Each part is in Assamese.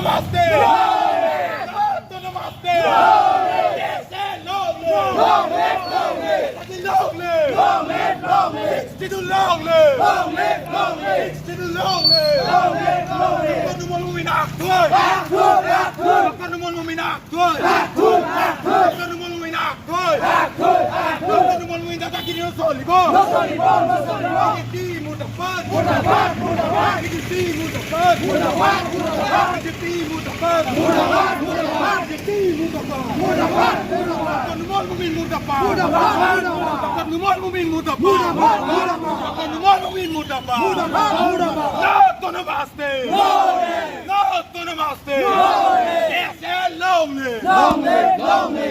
नमस्ते नमस्ते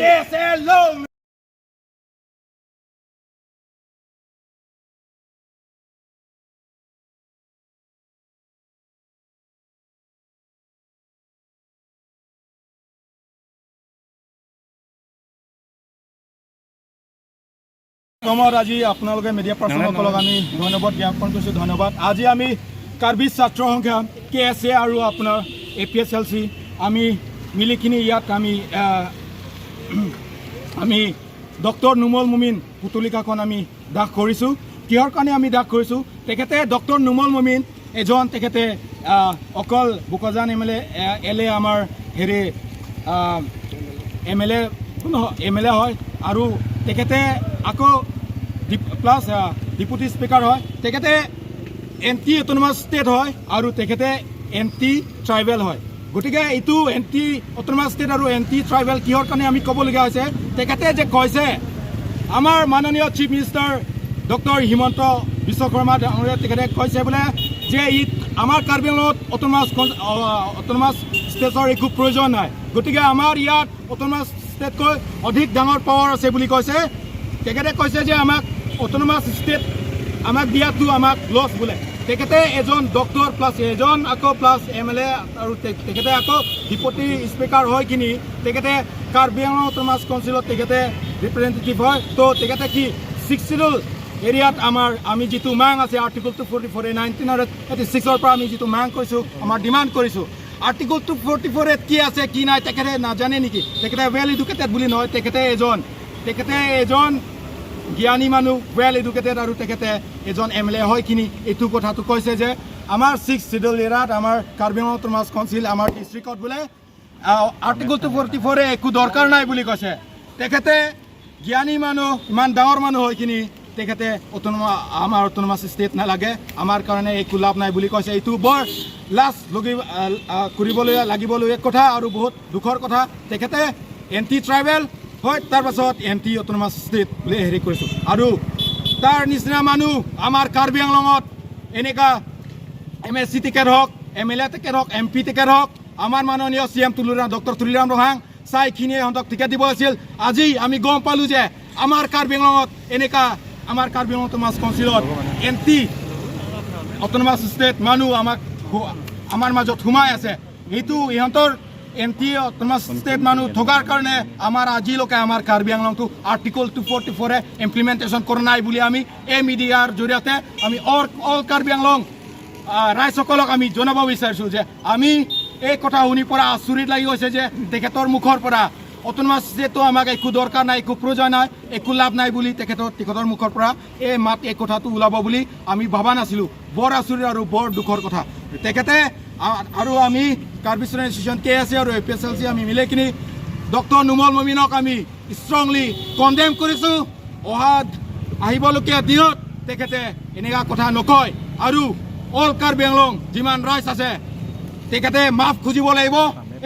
कैसे लोग আজি আপোনালোকে মিডিয়া পাৰ্চনসকলক আমি ধন্যবাদ জ্ঞাপন কৰিছোঁ। ধন্যবাদ। আজি আমি কাৰ্বি ছাত্ৰ সংখ্যা KSA আৰু আপোনাৰ APSLC আমি মিলিকিনি ইয়াত আমি ডক্টৰ নুমল মুমিন পুতলিকাখন আমি দাহ কৰিছোঁ। কিহৰ কাৰণে আমি দাহ কৰিছোঁ? তেখেতে ডক্টৰ নুমল মুমিন এজন তেখেতে অকল বোকাজান MLA আমাৰ হেৰি MLA হয় আৰু তেখেতে আকৌ প্লাছ ডেপুটি স্পীকাৰ হয়। তেখেতে এণ্টি অট'নমাছ ষ্টেট হয় আৰু তেখেতে এণ্টি ট্ৰাইবেল হয়। গতিকে এইটো এণ্টি অট'নমাছ ষ্টেট আৰু এণ্টি ট্ৰাইবেল কিহৰ কাৰণে আমি ক'বলগীয়া হৈছে? তেখেতে যে কৈছে আমাৰ মাননীয় chief minister doctor Himanta Biswa Sarma ডাঙৰীয়া তেখেতে কৈছে বোলে যে আমাৰ কাৰ্বি আংলঙত অট'নমাছ ষ্টেটৰ একো প্ৰয়োজন নাই। গতিকে আমাৰ ইয়াত অট'নমাছ ষ্টেটকৈ অধিক ডাঙৰ পাৱাৰ আছে বুলি কৈছে। তেখেতে কৈছে যে আমাক অট'নমাছ ষ্টেট আমাক দিয়াটো আমাক লছ বোলে। তেখেতে এজন ডক্টৰ প্লাছ এজন আকৌ প্লাছ MLA আৰু তেখেতে আকৌ ডেপুটি স্পীকাৰ হৈ কিনি তেখেতে কাৰ্বি আংলং অট'নমাছ কাউন্সিলত তেখেতে ৰিপ্ৰেজেণ্টেটিভ হয়। তো তেখেতে কি 6 শিডিউল এৰিয়াত আমি যিটো মাং আছে আৰ্টিকল 244 1986ৰ পৰা আমি যিটো মাং কৰিছোঁ, আমাৰ ডিমাণ্ড কৰিছোঁ। আৰ্টিকল 244 কি আছে কি নাই তেখেতে নাজানে নেকি? তেখেতে ৱেল এডুকেটেড বুলি নহয়, তেখেতে এজন জ্ঞানী মানুহ, ৱেল এডুকেটেড আৰু তেখেতে এজন MLA হয় কিনি এইটো কথাটো কৈছে যে আমাৰ 6 শিডিউল এৰিয়াত আমাৰ কাৰ্বি আংলং অট'নমাছ কাউন্সিল আমাৰ ডিষ্ট্ৰিক্টত বোলে আৰ্টিকল 244 একো দৰকাৰ নাই বুলি কৈছে। তেখেতে জ্ঞানী মানুহ, ইমান ডাঙৰ মানুহ হৈ কিনি তেখেতে আমাৰ অট'নমাছ ষ্টেট নালাগে, আমাৰ কাৰণে একো লাভ নাই বুলি কৈছে। এইটো বৰ লাজ লাগিবলগীয়া কথা আৰু বহুত দুখৰ কথা। তেখেতে এণ্টি ট্ৰাইবেল হয়, তাৰপাছত এণ্টি অট'নমাছ ষ্টেট বুলি হেৰি কৰিছোঁ। আৰু তাৰ নিচিনা মানুহ আমাৰ কাৰ্বি আংলঙত এনেকুৱা MSc টিকেট হওক, MLA টিকেট হওক, MP টিকেট হওক, আমাৰ মাননীয় CM ডক্টৰ তুলিৰাম ৰহাং চাইখিনিয়ে সিহঁতক টিকেট দিব আছিল। আজি আমি গম পালোঁ যে আমাৰ কাৰ্বি আংলঙত এনেকুৱা আমাৰ কাৰ্বি আংলং অট'নমাছ কাউন্সিলত এণ্টি অট'নমাছ ষ্টেট মানুহ আমাৰ মাজত সোমাই আছে। এইটো ইহঁতৰ এণ্টি অট'নমাছ ষ্টেট মানুহ থকাৰ কাৰণে আমাৰ আজিলৈকে আমাৰ কাৰ্বি আংলংটো আৰ্টিকল 244 ইমপ্লিমেণ্টেশ্যন কৰা নাই বুলি আমি এই মিডিয়াৰ জৰিয়তে আমি অল কাৰ্বি আংলং ৰাইজসকলক আমি জনাব বিচাৰিছোঁ যে আমি এই কথা শুনি পৰা আচৰিত লাগি গৈছে যে তেখেতৰ মুখৰ পৰা অট'নমাছ ষ্টেটটো আমাক একো দৰকাৰ নাই, একো প্ৰয়োজন নাই, একো লাভ নাই বুলি তেখেতৰ মুখৰ পৰা এই কথাটো ওলাব বুলি আমি ভবা নাছিলোঁ। বৰ আচৰিত আৰু বৰ দুখৰ কথা। তেখেতে আৰু আমি কাৰ্বি এছ'চিয়েশ্যন KSA আৰু APSLC আমি মিলি কিনি ডক্টৰ নুমল মুমিনক আমি ষ্ট্ৰংলি কণ্ডেম কৰিছোঁ। আহিবলগীয়া দিনত তেখেতে এনেকুৱা কথা নকয় আৰু অল কাৰ্বি আংলং যিমান ৰাইজ আছে তেখেতে মাফ খুজিব লাগিব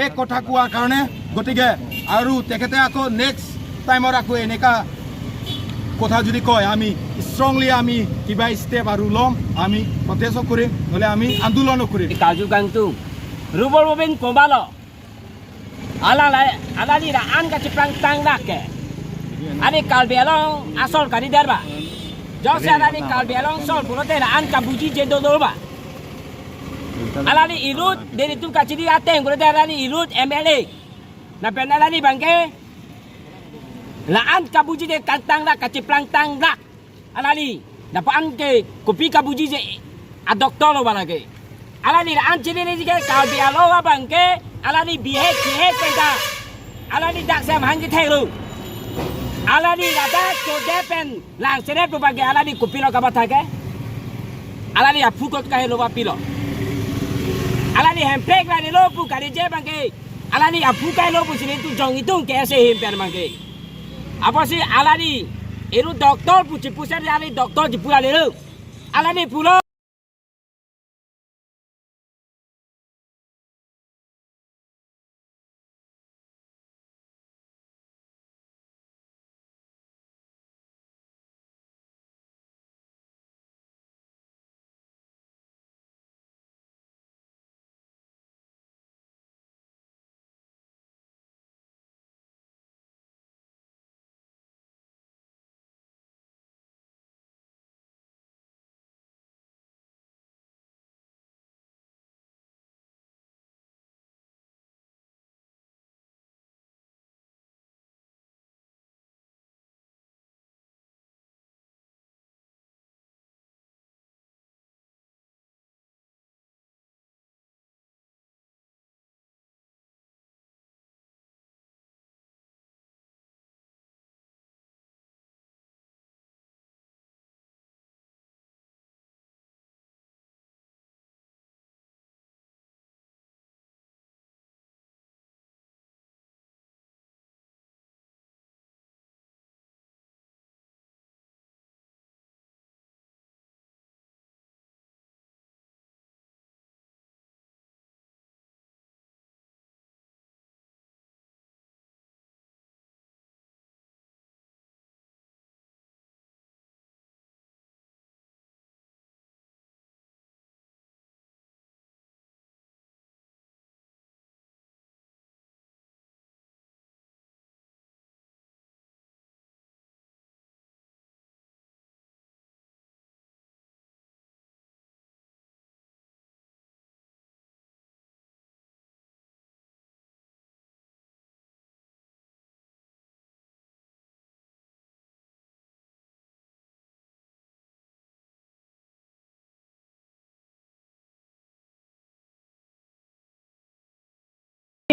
এই কথা কোৱাৰ কাৰণে। গতিকে আৰু তেখেতে আকৌ নেক্সট টাইমত আকৌ এনেকুৱা কথা যদি কয় আমি ষ্ট্ৰংলি আমি কিবা ষ্টেপ আৰু ল'ম, আমি প্ৰটেষ্ট কৰিম, নহ'লে আমি আন্দোলনো কৰিম। কাজু গাংটো ৰুবৰ ববিন কমাল আলালি আন কাছে প্ৰাং টাং ৰাখে আমি কাৰ্বি আংলং আসল কাৰি দেৰবা জছে আলালি কাৰ্বি আংলং সল পুৰতে আন কা বুজি যে দৌৰবা alani ilut dari tu kaciri ateng kalau dia alani ilut MLA na penalani bangke laan kabuji de kantang dak kaciplang tang dak alani dapat ke kopi kabuji je a doktor lo balage alani anjili ni jike kalbi alo wa bangke alani bihe kihe penta alani daksam hangi thairu alani rada chode pen lang sene pubage alani kupilo kabatake alani apukot kahe lo pilo alani hemprek lani lo pu kari je bangke alani apukai lo pu sini tu jong itu ke ase hemper bangke apa sih alani itu doktor pu cipusan alani doktor cipula le alani pulo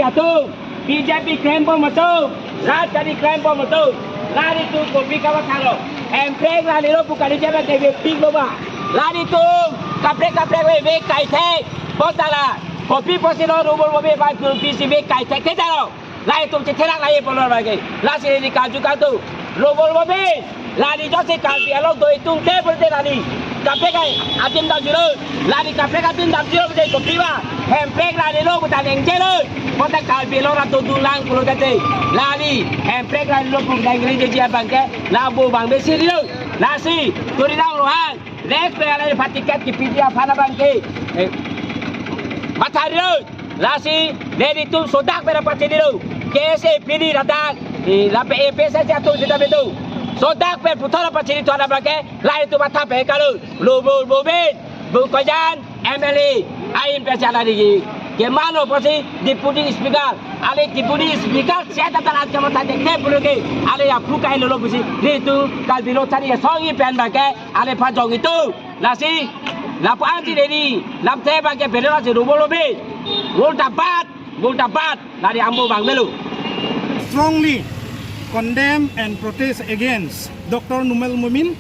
Atu BJP claim bom atu Raj kali claim bom atu lari tu kopi kawa thalo emprek lari lo bukan jaba ke ping lo ba lari tu kaprek we kai the botala kopi posilo rubol bobe ba pc we kai the ke dalo lai tu che thera lai polor ba ke la se ni kaju ka tu rubol bobe lari jo se kalbi alo doi tung te bolte lari kape kai atin da juro lari kape ka tin da juro be kopi ba emprek lari lo bukan engjelo Kota kalbi lo ratu dulang pulau kate lari emprek lari lo pun dangri jadi abangke labu bang besi lo nasi turinang rohan nek pe lari patikat ki pidia phana bangke mathari lo nasi dari tu sodak pera pachidi lo kese pidi radak lape epesa jatuh sudah betu sodak per puthara pachidi tu ana bangke lari tu matha pe kalu lo bobin bukajan MLA ain pe lari Kemana pasti deputy speaker, ale deputy speaker saya tak tahu macam mana dekhe puluge, ale apu kai lolo pasti, ni tu kalau bilo tadi songi pen bagai, ale pajong itu, nasi, lapu anti dedi, lap teh bagai belo nasi rubol lobe, gol dapat, dari ambo bang belo. Strongly condemn and protest against Dr. Numel Mumin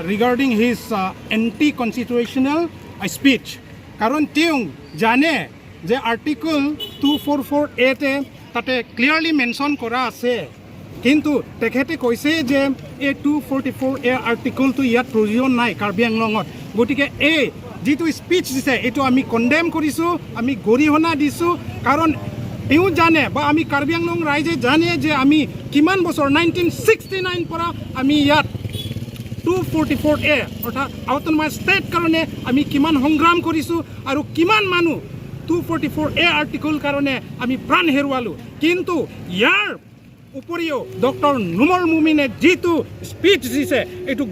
regarding his anti-constitutional speech. Karon tiung jane যে আর্টিকল 244A তাতে ক্লিয়ারলি মেনশন করা আছে কিন্তু তেখেতে কৈছে যে এই 244A আর্টিকলটো ইয়াত প্ৰয়োজন নাই কাৰ্বি আংলঙত গতিকে এই যিটো স্পিচ দিছে এইটো আমি কণ্ডেম কৰিছোঁ আমি গৰিহণা দিছোঁ কাৰণ তেওঁ জানে বা আমি কাৰ্বি আংলং ৰাইজে জানে যে আমি কিমান বছৰ 1969 পৰা আমি ইয়াত 244A অৰ্থাৎ অটোনমাস ষ্টেট কাৰণে আমি কিমান সংগ্ৰাম কৰিছোঁ আৰু কিমান মানুহ 244A আৰ্টিকল কাৰণে আমি প্ৰাণ হেৰুৱালোঁ কিন্তু ইয়াৰ উপৰিও ডক্টৰ নুমল মুমিনে যিটো স্পিচ দিছে এইটো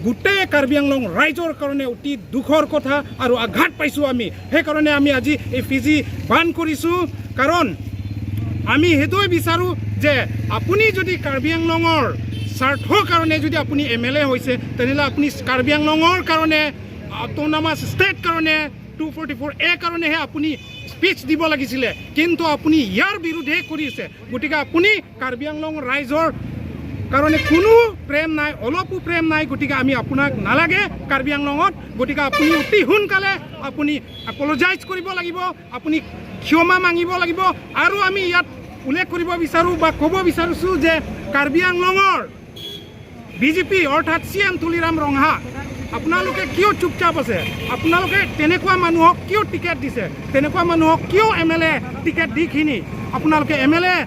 গোটেই কাৰ্বি আংলং ৰাইজৰ কাৰণে অতি দুখৰ কথা আৰু আঘাত পাইছোঁ আমি সেইকাৰণে আমি আজি এই ফিজি বান কৰিছোঁ কাৰণ আমি সেইটোৱে বিচাৰোঁ যে আপুনি যদি কাৰ্বি আংলঙৰ স্বাৰ্থৰ কাৰণে যদি আপুনি MLA হৈছে তেনেহ'লে আপুনি কাৰ্বি আংলঙৰ কাৰণে অটোনমাস ষ্টেট কাৰণে 244A কাৰণেহে আপুনি স্পীচ দিব লাগিছিলে, কিন্তু আপুনি ইয়াৰ বিৰুদ্ধে কৰিছে। গতিকে আপুনি কাৰ্বি আংলং ৰাইজৰ কাৰণে কোনো প্ৰেম নাই, অলপো প্ৰেম নাই। গতিকে আমি আপোনাক নালাগে কাৰ্বি আংলঙত। গতিকে আপুনি অতি সোনকালে আপুনি এপলজাইজ কৰিব লাগিব, আপুনি ক্ষমা মাগিব লাগিব। আৰু আমি ইয়াত উল্লেখ কৰিব বিচাৰোঁ বা ক'ব বিচাৰিছোঁ যে কাৰ্বি আংলঙৰ বিজেপি অৰ্থাৎ CM তুলিৰাম ৰঙা, আপোনালোকে কিয় চুপচাপ আছে? আপোনালোকে তেনেকুৱা মানুহক কিয় টিকেট দিছে? তেনেকুৱা মানুহক কিয় MLA টিকেট দিখিনি আপোনালোকে MLA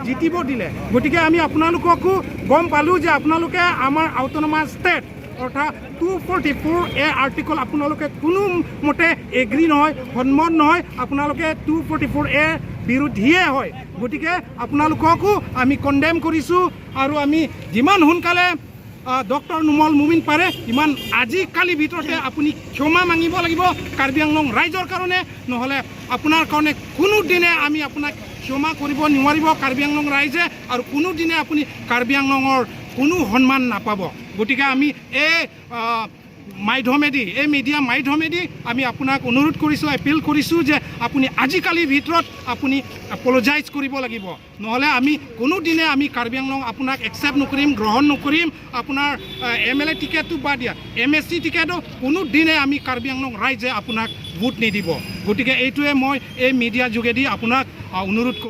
জিতিব দিলে? গতিকে আমি আপোনালোককো গম পালোঁ যে আপোনালোকে আমাৰ অট'নমাছ ষ্টেট অৰ্থাৎ 244A আৰ্টিকল আপোনালোকে কোনো মতে এগ্ৰী নহয়, সন্মত নহয়। আপোনালোকে 244A বিৰোধীয়ে হয়। গতিকে আপোনালোককো আমি কণ্ডেম কৰিছোঁ আৰু আমি যিমান সোনকালে ডক্টৰ নুমল মুমিন পাৰে ইমান আজিকালি ভিতৰতে আপুনি ক্ষমা মাগিব লাগিব কাৰ্বি আংলং ৰাইজৰ কাৰণে, নহ'লে আপোনাৰ কাৰণে কোনোদিনে আমি আপোনাক ক্ষমা কৰিব নোৱাৰিব কাৰ্বি আংলং ৰাইজে, আৰু কোনোদিনে আপুনি কাৰ্বি আংলঙৰ কোনো সন্মান নাপাব। গতিকে আমি এই মাধ্যমেদি, এই মিডিয়া মাধ্যমেদি আমি আপোনাক অনুৰোধ কৰিছোঁ, এপিল কৰিছোঁ যে আপুনি আজিকালিৰ ভিতৰত আপুনি এপলজাইজ কৰিব লাগিব, নহ'লে আমি কোনোদিনে আমি কাৰ্বি আংলং আপোনাক একচেপ্ট নকৰিম, গ্ৰহণ নকৰিম। আপোনাৰ MLA টিকেটটো বা দিয়া MSC টিকেটো কোনোদিনে আমি কাৰ্বি আংলং ৰাইজে আপোনাক ভোট নিদিব। গতিকে এইটোৱে মই এই মিডিয়াৰ যোগেদি আপোনাক অনুৰোধ